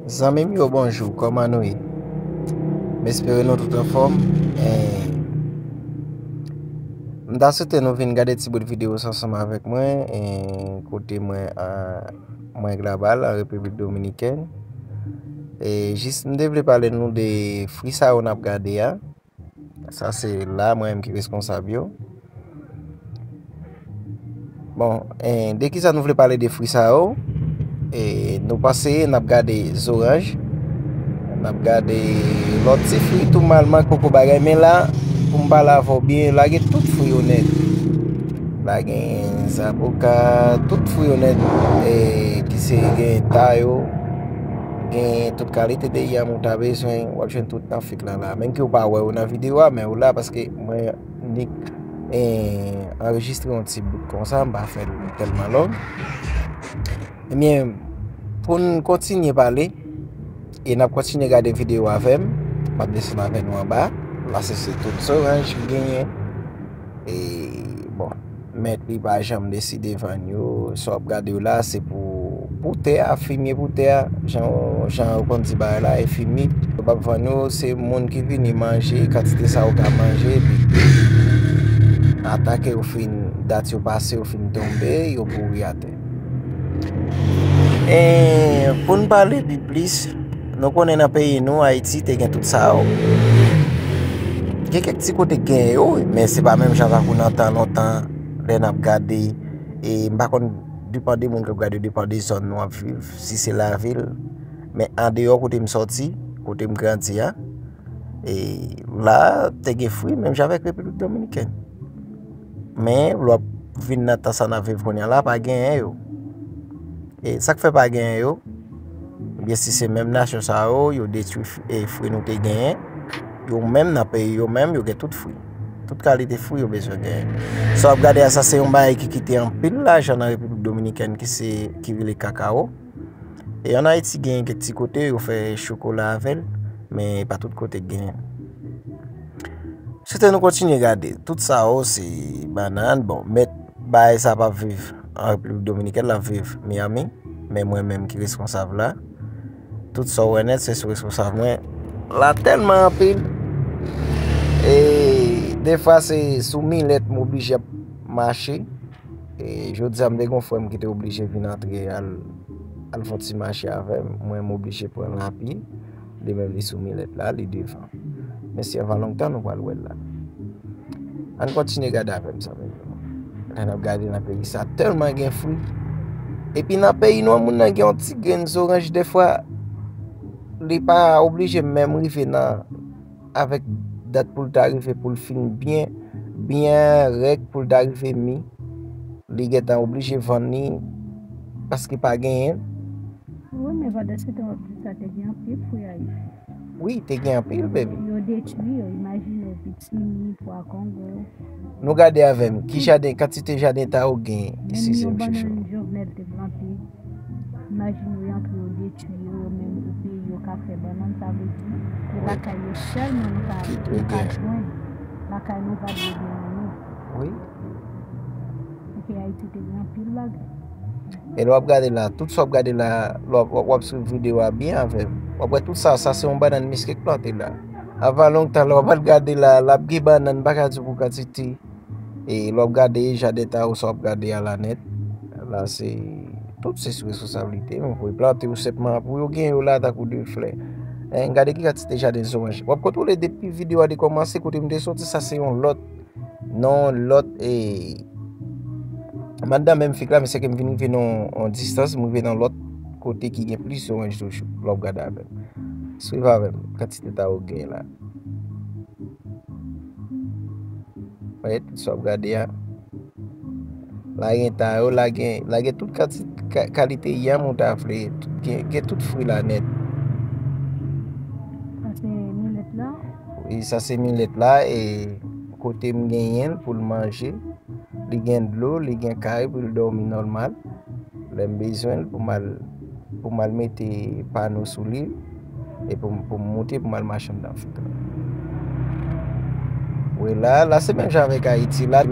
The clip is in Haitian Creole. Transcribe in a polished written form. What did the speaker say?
Zanmim yo bonjou, koman nou e? M'espere nou tout en forme. M'da soute nou vin gade ti bout video sansama avek mwen. Kote mwen glabal, an Republik Dominiken. Jist mde vle pale nou de frisa ou nap gade ya. Sa se la mwen ki responsab yo. Bon, de ki sa nou vle pale de frisa ou, nou pase nap gade zoranj, nap gade lot se fruit tout malman koko bagay, men la pou mba la vo bien, la gen tout fruit honet, la gen zaboka, tout fruit honet, ki se gen tayo, gen tout kalite de yam ou ta bezwen, wap jen tout nan fik lan la, men ki ou pa wè ou nan video a, men ou la, paske mwen nik enregistre yon ti bout kon sa, mba fè telman long. Emyen, pou nou kontinye pale, e nap kontinye gade video avem, map desen avem nou an ba, la se tout zoranj genyen, e bon, met li pa jam deside vanyo, so ap gade ou la, se pou te a, fimi pou te a, jan konti ba la, e fimi, bab vanyo, se moun ki vini manje, katite sa ou ka manje, atake ou fin, dat yo pase ou fin tombe, yo pou yate. Pou nou pale bi plis, nou konen nan peyi nou, Haiti, te gen tout sa ou. Gen kek ti kote gen yo, men se pa menm java kou nan tan, ren ap gade, mba kon dupande moun kap gade, dupande zon nou ap viv, si se la vil, men an deyo kote m sorti, kote m grandi ya, la, te gen fwi, menm javek Republik Dominiken. Men, lop vin nan tasan ap viv konya la, pa gen yo. Sak fe pa gen yo, biye si se menm nasyon sa yo detui fwi nou te gen, yo menm na peyi, yo menm yo gen tout fwi. Tout kalite fwi yo bezwe gen. So ap gade sa se yon baye ki kite an pil la, jan nan Republik Dominiken ki vile kakao. Yon Haiti gen kek ti kote, yo fe chokola avel, men pa tout kote gen. Sote nou kontinye gade, tout sa yo se banan, bon, met baye sa pa viv. En Republik Dominiken la viv Miami, men mwen menm ki responsav la. Tout sa wè net se sou responsav mwen. La telman apil. De fwa se sou 1000 let m'oblije mache. Jodi sa mde gon fwem ki te oblije vin antre al foti mache avem. Mwen m'oblije pren rapi. De menm li sou 1000 let la, li devan. Men si avan long tan nou wal wè la. An kontine gade avem sa men. An ap gade nan peyi sa telman gen fwi. E pi nan peyi nou moun nan gen ti gen zoranj de fwa li pa oblije mèm rive nan avèk dat pou l'arive pou l'fin bien rek pou l'arive mi. Li gen tan oblije van ni paske pa gen yen. Oui, mais pendant ce temps, ça te gen pile fwi a yi. Oui, te gen pile, baby. Yo detui, yo imagine petit pour a Congo. Nou gade avem, ki jaden, katite jaden ta ou gen, isi se mche chou. Même jovenel te planté. Imagine yo entre yo detui, yo même yo pe yo ka fe banan ta ve di. Yo la ka yo sel men ka jouen. La ka nou va de gen. Oui. Ok, Haiti te gen pile lag. E wap gade la, tout sa wap gade la, wap sou video a bien avem. Wap gade tout sa se yon banan miskek plante la. Avan long tan wap gade la, lap gi banan baka di pou katite. E wap gade jaden ta ou sa wap gade a la net. La se, tout se sou responsabilite. Mwen pou plante ou sepman, pou yo gen yo la takou de fle. Gade ki katite jaden zoranj. Wap kontrole depi video a de komanse, kote mde soti sa se yon lot. Non lot Madame même fik la, mais c'est que je viens en distance, je vais dans l'autre côté qui est plus orange de chou. L'autre gade avec. Suivez avec, quand tu es au gain là. Voyez, tout ça, regardez là. La gen la gen toute qualité yam ou ta flé, gen tout fruit la net. Ça c'est millet là. Oui, ça c'est millet là et côté m'genyen pour le manger. Li gen d'eau, li gen kay pou dormi normal. Lem bezwen pou mal mette pano sou li et pour monter pour mal marcher dans fik. Oui là c'est même avec Haïti là